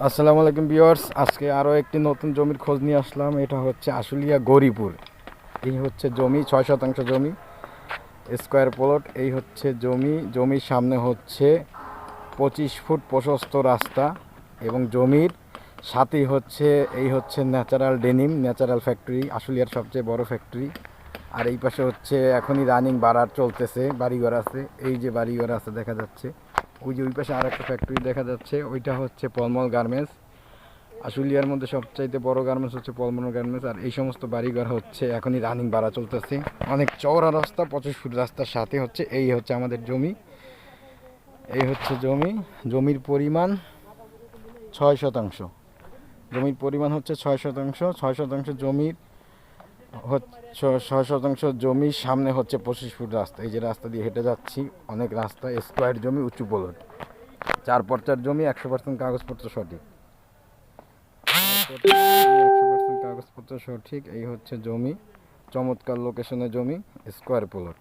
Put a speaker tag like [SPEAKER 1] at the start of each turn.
[SPEAKER 1] আসসালামু আলাইকুম ভিউয়ার্স, আজকে আরও একটি নতুন জমির খোঁজ নিয়ে আসলাম। এটা হচ্ছে আশুলিয়া গৌরীপুর। এই হচ্ছে জমি, 6 শতাংশ জমি, স্কোয়ার প্লট। এই হচ্ছে জমির সামনে হচ্ছে 25 ফুট প্রশস্ত রাস্তা এবং জমির সাথেই হচ্ছে এই হচ্ছে ন্যাচারাল ডেনিম ন্যাচারাল ফ্যাক্টরি, আশুলিয়ার সবচেয়ে বড় ফ্যাক্টরি। আর এই পাশে হচ্ছে এখনই রানিং বাড়ার চলতেছে, বাড়িঘর আছে, এই যে বাড়িঘর আছে দেখা যাচ্ছে। ওই যে ওই পাশে আর একটা ফ্যাক্টরি দেখা যাচ্ছে, ওইটা হচ্ছে পলমল গার্মেন্টস। আশুলিয়ার মধ্যে সবচাইতে বড় গার্মেন্টস হচ্ছে পলমল গার্মেন্টস। আর এই সমস্ত বাড়িঘর হচ্ছে এখনই রানিং বাড়া চলতেছে। অনেক চওড়া রাস্তা, 25 ফুট রাস্তার সাথে হচ্ছে এই হচ্ছে আমাদের জমি। এই হচ্ছে জমির পরিমাণ 6 শতাংশ। জমির পরিমাণ হচ্ছে 6 শতাংশ। 6 শতাংশ জমির 6 শতাংশ জমির সামনে হচ্ছে 25 ফুট রাস্তা। এই যে রাস্তা দিয়ে হেঁটে যাচ্ছি, অনেক রাস্তা, স্কোয়ার জমি, উঁচু প্লট, 4 পর্চার জমি, 100% কাগজপত্র সঠিক। 100% কাগজপত্র সঠিক। এই হচ্ছে জমি, চমৎকার লোকেশনে জমি, স্কোয়ার প্লট।